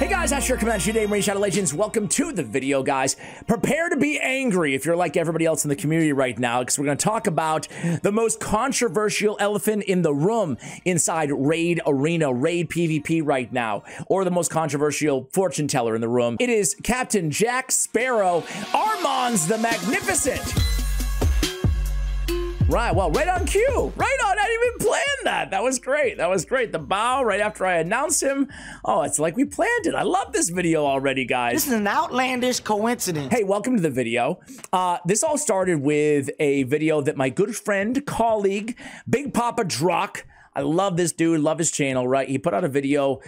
Hey guys, that's your Commander today, Marine Shadow Legends. Welcome to the video, guys. Prepare to be angry if you're like everybody else in the community right now, because we're going to talk about the most controversial elephant in the room inside Raid Arena, Raid PvP right now, or the most controversial fortune teller in the room. It is Captain Jack Sparrow, Armanz the Magnificent. Right, well, right on cue. Right on, I didn't even plan that. That was great. That was great. The bow right after I announced him. Oh, it's like we planned it. I love this video already, guys. This is an outlandish coincidence. Hey, welcome to the video. This all started with a video that my good friend, colleague, Big Papa Drock, I love this dude, love his channel, right? He put out a video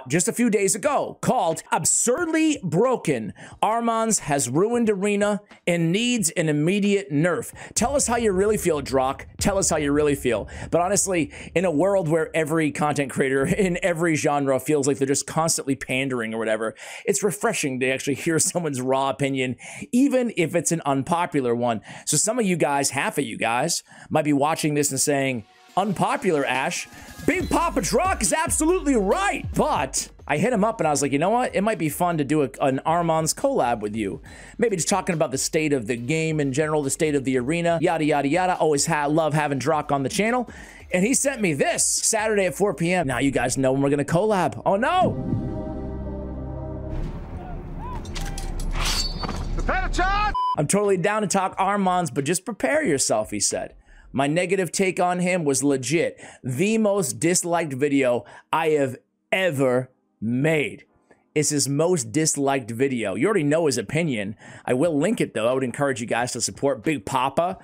just a few days ago called Absurdly Broken. Armanz has ruined Arena and needs an immediate nerf. Tell us how you really feel, Drock. Tell us how you really feel. But honestly, in a world where every content creator in every genre feels like they're just constantly pandering or whatever, it's refreshing to actually hear someone's raw opinion, even if it's an unpopular one. So some of you guys, half of you guys, might be watching this and saying, unpopular, Ash. Big Papa Drock is absolutely right. But I hit him up and I was like, you know what? It might be fun to do an Armanz collab with you. Maybe just talking about the state of the game in general, the state of the arena, yada, yada, yada. Always love having Drock on the channel. And he sent me this Saturday at 4 p.m. Now you guys know when we're going to collab. Oh, no. I'm totally down to talk Armanz, but just prepare yourself, he said. My negative take on him was legit. The most disliked video I have ever made. It's his most disliked video. You already know his opinion. I will link it, though. I would encourage you guys to support Big Papa.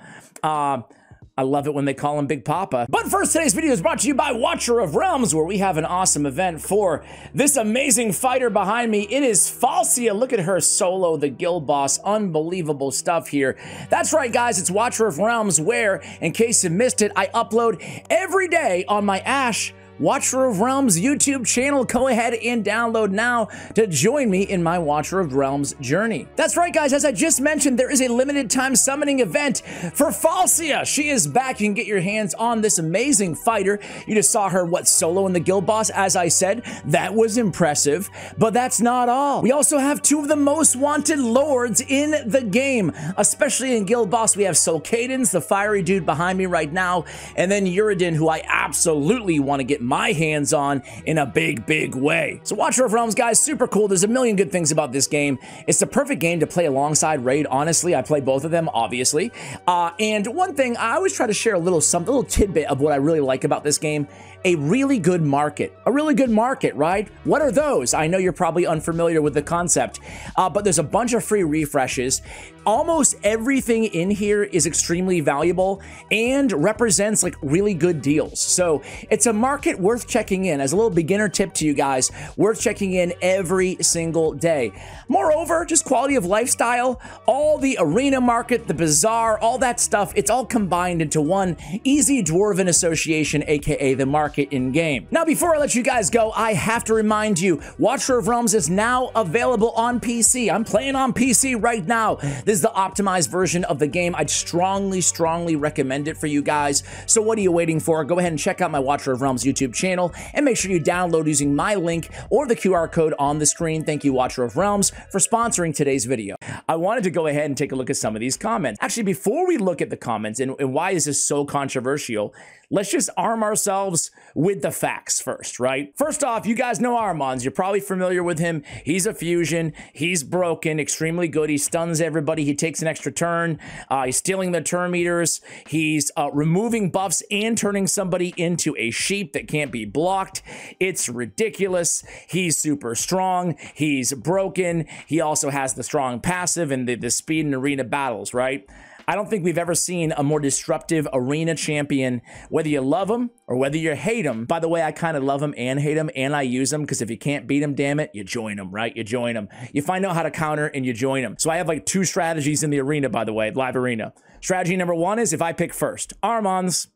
I love it when they call him Big Papa. But first, today's video is brought to you by Watcher of Realms, where we have an awesome event for this amazing fighter behind me. It is Falcia. Look at her solo, the guild boss. Unbelievable stuff here. That's right, guys. It's Watcher of Realms, where, in case you missed it, I upload every day on my Ash Watcher of Realms YouTube channel. Go ahead and download now to join me in my Watcher of Realms journey. That's right, guys. As I just mentioned, there is a limited time summoning event for Falcia. She is back. You can get your hands on this amazing fighter. You just saw her, solo in the guild boss. As I said, that was impressive, but that's not all. We also have two of the most wanted lords in the game, especially in guild boss. We have Soul Cadence, the fiery dude behind me right now, and then Uridin, who I absolutely want to get my hands on in a big way. So Watcher of Realms, guys, super cool. There's a million good things about this game. It's the perfect game to play alongside Raid. Honestly, I play both of them, obviously. And one thing, I always try to share a little tidbit of what I really like about this game. A really good market. A really good market, right? What are those? I know you're probably unfamiliar with the concept, but there's a bunch of free refreshes. Almost everything in here is extremely valuable and represents like really good deals. So it's a market worth checking in. As a little beginner tip to you guys, worth checking in every single day. Moreover, just quality of lifestyle, all the arena market, the bazaar, all that stuff, it's all combined into one easy dwarven association, aka the market in-game. Now, before I let you guys go, I have to remind you, Watcher of Realms is now available on PC. I'm playing on PC right now. This is the optimized version of the game. I'd strongly recommend it for you guys. So what are you waiting for? Go ahead and check out my Watcher of Realms YouTube channel and make sure you download using my link or the QR code on the screen. Thank you, Watcher of Realms, for sponsoring today's video. I wanted to go ahead and take a look at some of these comments. Actually, before we look at the comments and why is this so controversial, let's just arm ourselves with the facts first, right? First off, you guys know Armanz. You're probably familiar with him. He's a fusion. He's broken, extremely good. He stuns everybody. He takes an extra turn. He's stealing the turn meters. He's removing buffs and turning somebody into a sheep that can't be blocked. It's ridiculous. He's super strong. He's broken. He also has the strong passive and the speed in arena battles, right? I don't think we've ever seen a more disruptive arena champion, whether you love him or whether you hate him. By the way, I kind of love him and hate him, and I use him because if you can't beat him, damn it, you join him, right? You join him. You find out how to counter and you join him. So I have like two strategies in the arena, by the way, live arena. Strategy number one is if I pick first, Armanz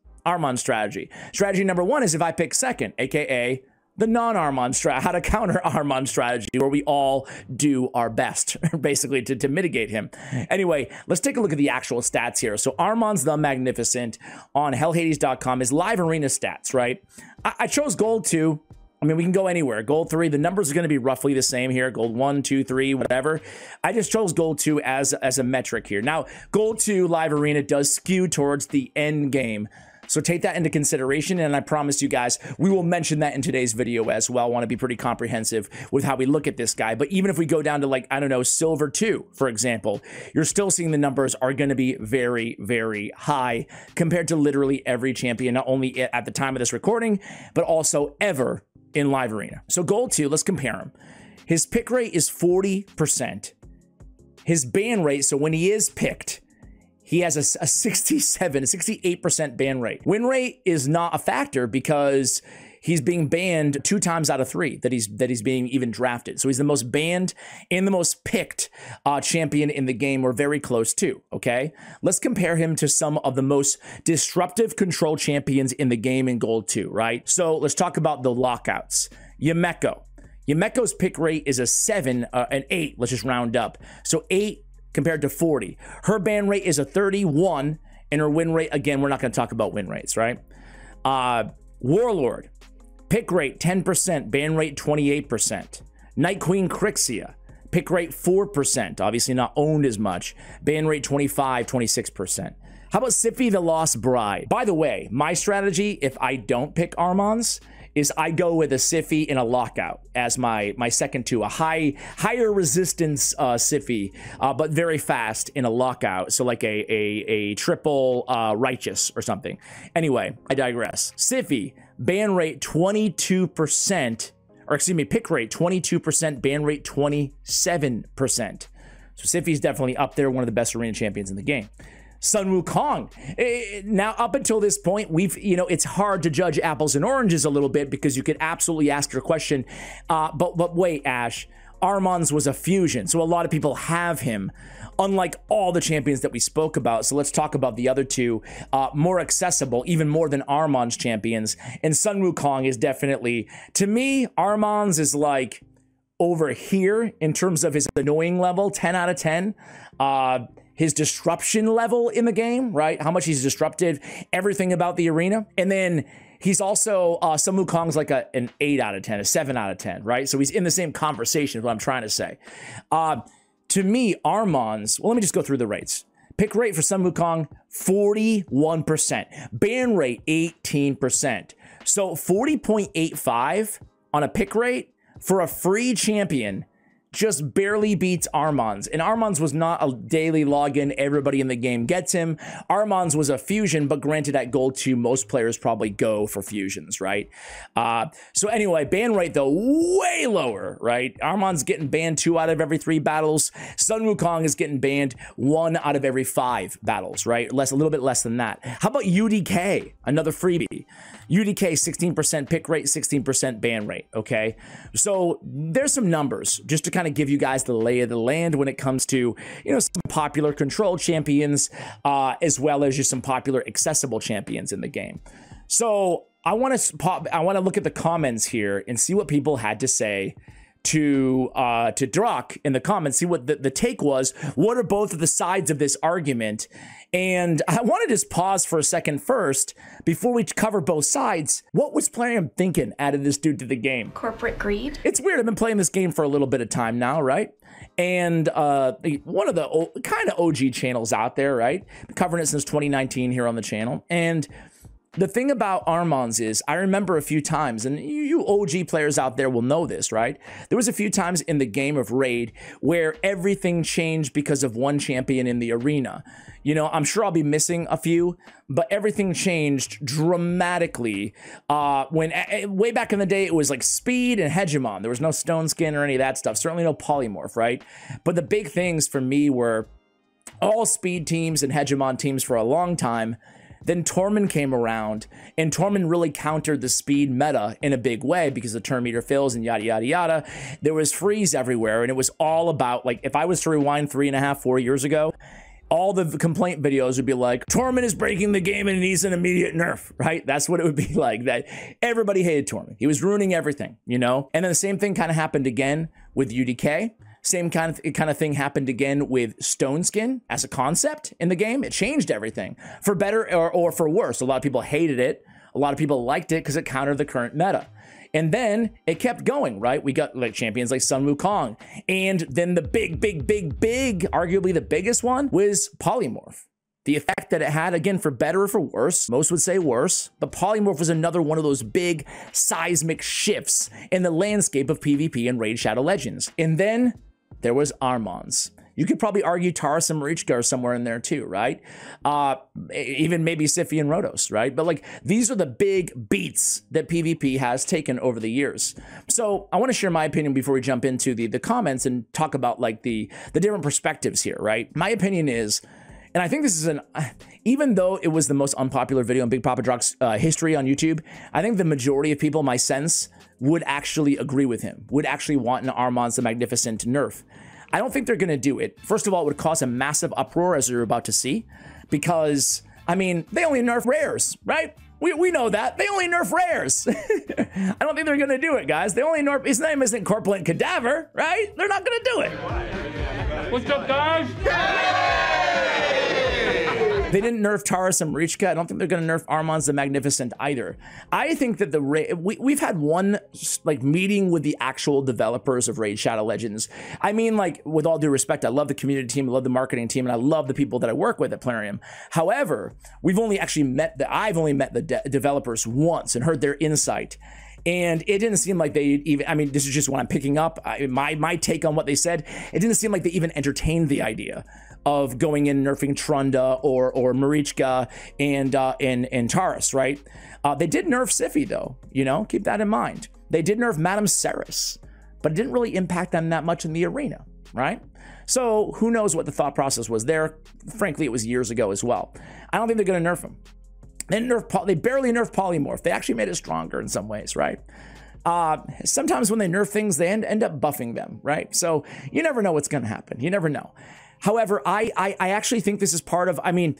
strategy. Strategy number one is if I pick second, aka the non-Armanz strategy, how to counter Armanz strategy, where we all do our best, basically, to mitigate him. Anyway, let's take a look at the actual stats here. So Armanz the Magnificent on hellhades.com is live arena stats, right? I chose gold 2. I mean, we can go anywhere. Gold 3, the numbers are going to be roughly the same here. Gold 1, 2, 3, whatever. I just chose Gold 2 as a metric here. Now, Gold 2 Live Arena does skew towards the end game. So take that into consideration, and I promise you guys, we will mention that in today's video as well. I want to be pretty comprehensive with how we look at this guy. But even if we go down to, like, I don't know, Silver 2, for example, you're still seeing the numbers are going to be very, very high compared to literally every champion, not only at the time of this recording, but also ever in Live Arena. So Gold 2, let's compare him. His pick rate is 40%. His ban rate, so when he is picked, he has a 68% ban rate. Win rate is not a factor because he's being banned 2 times out of 3 that he's being even drafted. So he's the most banned and the most picked champion in the game, or very close to, okay? Let's compare him to some of the most disruptive control champions in the game in Gold 2, right? So let's talk about the lockouts. Yumeko. Yumeko's pick rate is a 7, an 8, let's just round up. So 8 compared to 40. Her ban rate is a 31, and her win rate, again, we're not going to talk about win rates, right? Warlord, pick rate 10%, ban rate 28%. Night Queen Crixia, pick rate 4%, obviously not owned as much, ban rate 25, 26%. How about Siphi the Lost Bride? By the way, my strategy, if I don't pick Armanz, is I go with a Siphi and a lockout as my second 2, a higher resistance Siphi, but very fast in a lockout. So like a triple righteous or something. Anyway, I digress. Siphi, ban rate 22%, or excuse me, pick rate 22%, ban rate 27%. So Siphi's definitely up there, one of the best arena champions in the game. Sun Wukong. Now, up until this point, it's hard to judge apples and oranges a little bit because you could absolutely ask your question. But wait, Ash, Armanz was a fusion, so a lot of people have him, unlike all the champions that we spoke about. So let's talk about the other 2, more accessible, even more than Armanz champions. And Sun Wukong is definitely, to me, Armanz is like over here in terms of his annoying level, 10 out of 10. His disruption level in the game, right? How much he's disrupted everything about the arena. And then he's also, Sun Wukong's like an 8 out of 10, a 7 out of 10, right? So he's in the same conversation is what I'm trying to say. To me, Armanz, well, let me just go through the rates. Pick rate for Sun Wukong, 41%. Ban rate, 18%. So 40.85 on a pick rate for a free champion just barely beats Armanz. And Armanz was not a daily login. Everybody in the game gets him. Armanz was a fusion, but granted at Gold 2, most players probably go for fusions, right? So anyway, ban rate though, way lower, right? Armanz getting banned 2 out of every 3 battles. Sun Wukong is getting banned 1 out of every 5 battles, right? A little bit less than that. How about UDK? Another freebie. UDK, 16% pick rate, 16% ban rate, okay? So there's some numbers just to kind of give you guys the lay of the land when it comes to, some popular control champions, as well as just some popular accessible champions in the game. So I want to look at the comments here and see what people had to say to Drock in the comments, see what the take was. What are both of the sides of this argument? And I want to just pause for a second first before we cover both sides. What was Plarium thinking added this dude to the game? Corporate greed? It's weird. I've been playing this game for a little bit of time now, right? And one of the kind of OG channels out there, right? Been covering it since 2019 here on the channel. And the thing about Armanz is, I remember a few times, and you OG players out there will know this, right? There was a few times in the game of Raid where everything changed because of one champion in the arena. I'm sure I'll be missing a few, but everything changed dramatically when way back in the day, it was like speed and hegemon. There was no stone skin or any of that stuff. Certainly no polymorph, right? But the big things for me were all speed teams and hegemon teams for a long time. Then Tormund came around, and Tormund really countered the speed meta in a big way because the turn meter fills and yada, yada, yada. There was freeze everywhere, and it was all about, like, if I was to rewind 3.5, 4 years ago, all the complaint videos would be like, Tormund is breaking the game and it needs an immediate nerf, right? That's what it would be like. That everybody hated Tormund. He was ruining everything, And then the same thing kind of happened again with UDK. Same kind of thing happened again with Stone Skin as a concept in the game. It changed everything for better or for worse. A lot of people hated it. A lot of people liked it because it countered the current meta. And then it kept going, right? We got like champions like Sun Wukong. And then the big, arguably the biggest one was Polymorph. The effect that it had, again, for better or for worse, most would say worse, but Polymorph was another one of those big seismic shifts in the landscape of PvP and Raid Shadow Legends. And then there was Armanz. You could probably argue Taurus and Marichka are somewhere in there too, right? Even maybe Sify and Rotos, right? But like, these are the big beats that PvP has taken over the years. So I want to share my opinion before we jump into the comments and talk about like the different perspectives here, right? My opinion is, and I think this is even though it was the most unpopular video in Big Papa Drock's history on YouTube, I think the majority of people, my sense, would actually agree with him, would actually want an Armanz the Magnificent nerf. I don't think they're going to do it. First of all, it would cause a massive uproar, as you're about to see, because, I mean, they only nerf rares, right? We know that. They only nerf rares. I don't think they're going to do it, guys. They only nerf, his name isn't Corpulent Cadaver, right? They're not going to do it. What's up, guys? They didn't nerf Taurus and Marichka. I don't think they're going to nerf Armanz the Magnificent either. I think that we've had one like meeting with the actual developers of Raid Shadow Legends. I mean, like, with all due respect, I love the community team, I love the marketing team, and I love the people that I work with at Plarium. However, I've only met the developers once and heard their insight. And it didn't seem like they even, I mean, this is just what I'm picking up. My take on what they said, it didn't seem like they even entertained the idea of going in nerfing Trunda or Marichka and Taurus, right? They did nerf Sify though, you know, keep that in mind. They did nerf Madame Ceres, but it didn't really impact them that much in the arena, right? So who knows what the thought process was there. Frankly, it was years ago as well. I don't think they're gonna nerf him. They barely nerfed Polymorph. They actually made it stronger in some ways, right? Sometimes when they nerf things, they end up buffing them, right? So you never know what's gonna happen. You never know. However, I actually think this is part of, I mean,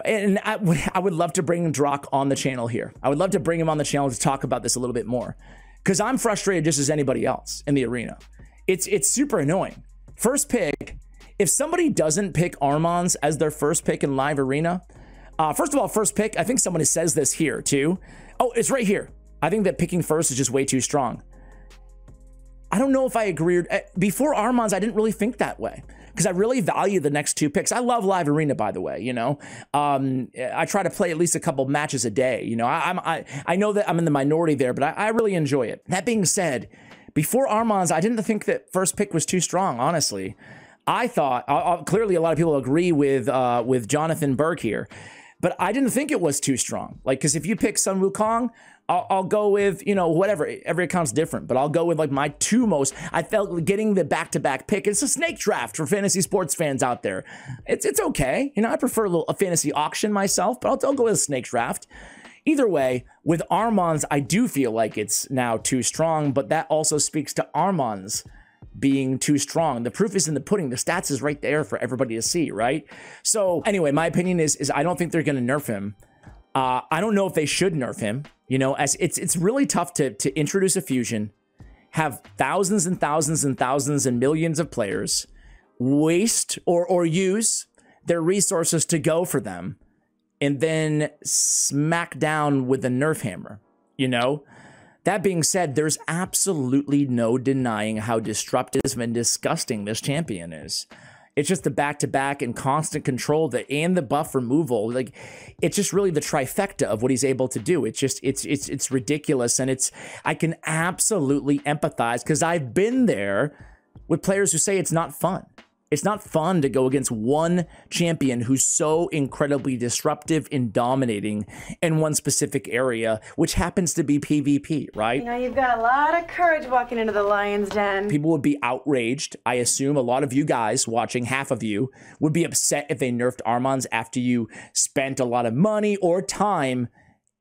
and I would love to bring Drock on the channel here. I would love to bring him on the channel to talk about this a little bit more, because I'm frustrated just as anybody else in the arena. It's super annoying. First pick, if somebody doesn't pick Armanz as their first pick in live arena, first of all, first pick, I think somebody says this here too. Oh, it's right here. I think that picking first is just way too strong. I don't know if I agreed. Before Armanz, I didn't really think that way, because I really value the next two picks. I love live arena, by the way, you know. I try to play at least a couple matches a day, you know. I know that I'm in the minority there, but I really enjoy it. That being said, before Armanz, I didn't think that first pick was too strong, honestly. I thought, clearly a lot of people agree with Jonathan Berg here, but I didn't think it was too strong. Like, because if you pick Sun Wukong, I'll go with, you know, whatever. Every account's different, but I'll go with like my two most. I felt getting the back-to-back pick. It's a snake draft for fantasy sports fans out there. It's okay. You know, I prefer a fantasy auction myself, but I'll go with a snake draft. Either way, with Armanz, I do feel like it's now too strong, but that also speaks to Armanz being too strong. The proof is in the pudding. The stats is right there for everybody to see, right? So anyway, my opinion is I don't think they're going to nerf him. I don't know if they should nerf him. You know, as it's really tough to introduce a fusion, have thousands and thousands and thousands and millions of players waste or use their resources to go for them, and then smack down with the nerf hammer, you know? That being said, there's absolutely no denying how disruptive and disgusting this champion is. It's just the back-to-back and constant control and the buff removal. Like, it's just really the trifecta of what he's able to do. It's just, it's ridiculous. And I can absolutely empathize, because I've been there with players who say it's not fun. It's not fun to go against one champion who's so incredibly disruptive and dominating in one specific area, which happens to be PvP, right? You know, you've got a lot of courage walking into the lion's den. People would be outraged. I assume a lot of you guys watching, half of you, would be upset if they nerfed Armanz after you spent a lot of money or time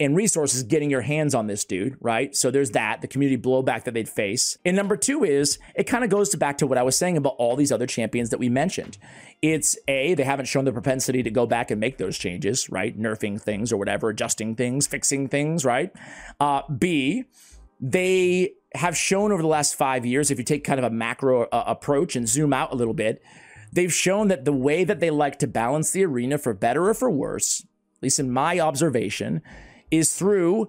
and resources getting your hands on this dude, right? So there's that, the community blowback that they'd face. And number two is, it kind of goes back to what I was saying about all these other champions that we mentioned. It's A, they haven't shown the propensity to go back and make those changes, right? Nerfing things or whatever, adjusting things, fixing things, right? B, they have shown over the last 5 years, if you take kind of a macro approach and zoom out a little bit, they've shown that the way that they like to balance the arena, for better or for worse, at least in my observation, is through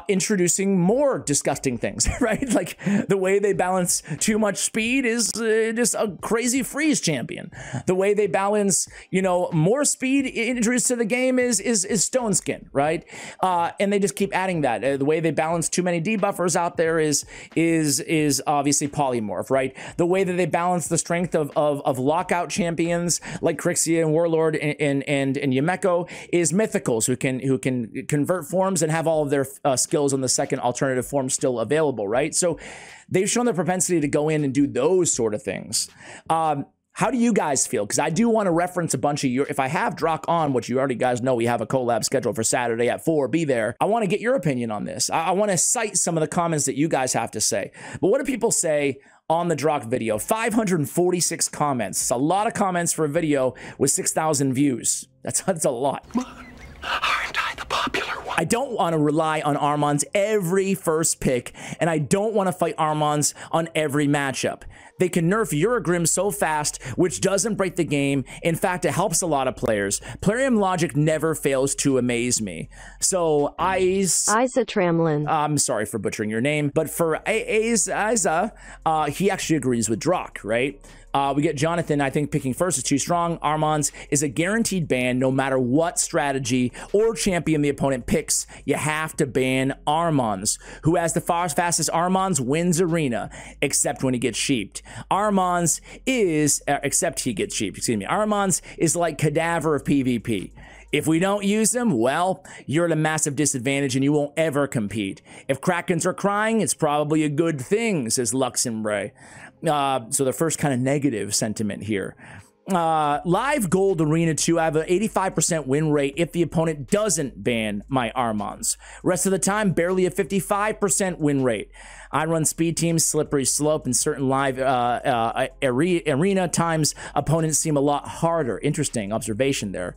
introducing more disgusting things, right? Like the way they balance too much speed is just a crazy freeze champion. The way they balance, you know, more speed introduced to the game is stone skin, right? And they just keep adding that. The way they balance too many debuffers out there is obviously polymorph, right? The way that they balance the strength of lockout champions like Crixia and Warlord and Yumeko is mythicals who can convert forms and have all of their skills on the second alternative form still available, right? So they've shown the propensity to go in and do those sort of things. How do you guys feel? Because I do want to reference a bunch of your, if I have Drock on, which you already guys know we have a collab scheduled for Saturday at 4, be there. I want to get your opinion on this. I want to cite some of the comments that you guys have to say. But what do people say on the Drock video? 546 comments. It's a lot of comments for a video with 6,000 views. That's a lot. Aren't I the popular one? I don't want to rely on Armanz every first pick, and I don't want to fight Armanz on every matchup. They can nerf Eurogrim so fast, which doesn't break the game. In fact, it helps a lot of players. Plarium logic never fails to amaze me. So, Isa Tramlin. I'm sorry for butchering your name, but for Isa, he actually agrees with Drock, right? We get Jonathan, I think picking first is too strong. Armanz is a guaranteed ban no matter what strategy or champion the opponent picks. You have to ban Armanz. Who has the fastest Armanz wins arena, except when he gets sheeped. Armanz is, except he gets sheeped, excuse me. Armanz is like Cadaver of PvP. If we don't use him, well, you're at a massive disadvantage and you won't ever compete. If Krakens are crying, it's probably a good thing, says Luxembre. So the first kind of negative sentiment here. Live Gold Arena 2, I have an 85% win rate if the opponent doesn't ban my Armanz. Rest of the time, barely a 55% win rate. I run speed teams, slippery slope, and certain live arena times, opponents seem a lot harder. Interesting observation there.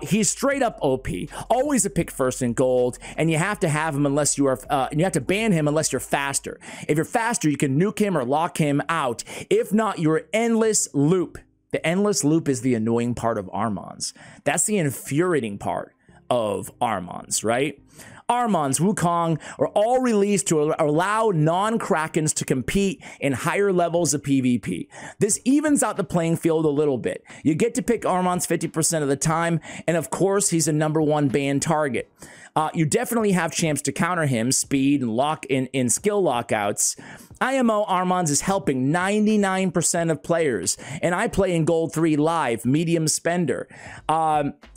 He's straight up OP, always a pick first in gold, and you have to have him unless you are, and you have to ban him unless you're faster. If you're faster, you can nuke him or lock him out. If not, you're endless loop. The endless loop is the annoying part of Armanz. That's the infuriating part of Armanz, right? Armanz, Wukong are all released to allow non-Krakens to compete in higher levels of PvP. This evens out the playing field a little bit. You get to pick Armanz 50% of the time, and of course, he's a #1 ban target. You definitely have champs to counter him, speed and lock in skill lockouts. IMO Armanz is helping 99% of players, and I play in Gold 3 live, medium spender.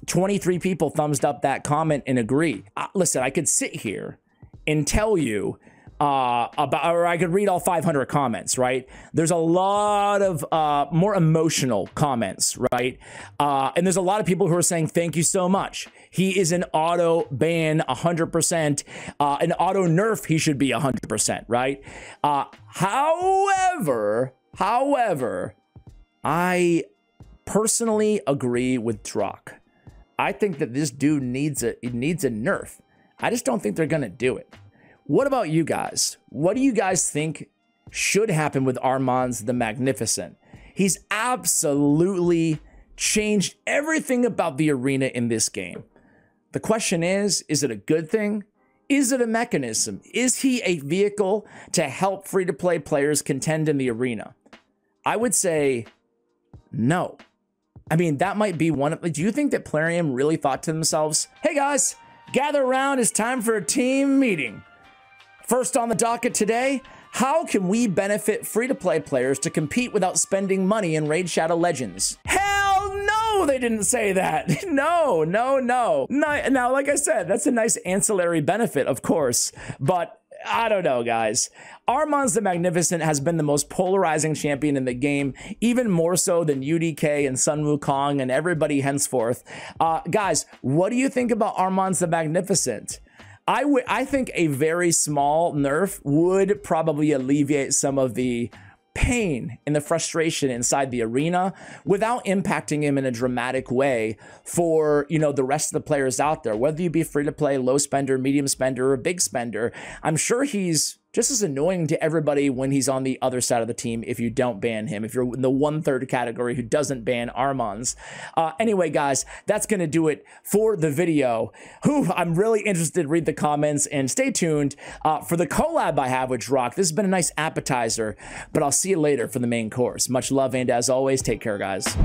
23 people thumbs up that comment and agree. Listen, I could sit here and tell you or I could read all 500 comments, right? There's a lot of more emotional comments, right? And there's a lot of people who are saying, thank you so much. He is an auto ban 100%, an auto nerf, he should be 100%, right? However, I personally agree with Drock. I think that this dude needs a nerf. I just don't think they're gonna do it. What about you guys? What do you guys think should happen with Armanz the Magnificent? He's absolutely changed everything about the arena in this game. The question is it a good thing? Is it a mechanism? Is he a vehicle to help free-to-play players contend in the arena? I would say no. I mean, that might be one of... Do you think that Plarium really thought to themselves, hey guys, gather around, it's time for a team meeting. First on the docket today, how can we benefit free-to-play players to compete without spending money in Raid Shadow Legends? Hell no, they didn't say that. No. Now, like I said, that's a nice ancillary benefit, of course, but I don't know, guys. Armanz the Magnificent has been the most polarizing champion in the game, even more so than UDK and Sun Wukong and everybody henceforth. Guys, what do you think about Armanz the Magnificent? I think a very small nerf would probably alleviate some of the pain and the frustration inside the arena without impacting him in a dramatic way for, you know, the rest of the players out there, whether you be free to play, low spender, medium spender, or big spender. I'm sure he's just as annoying to everybody when he's on the other side of the team if you don't ban him, if you're in the 1/3 category who doesn't ban Armanz. Anyway, guys, that's going to do it for the video. I'm really interested to read the comments, and stay tuned for the collab I have with Drock. This has been a nice appetizer, but I'll see you later for the main course. Much love, and as always, take care, guys.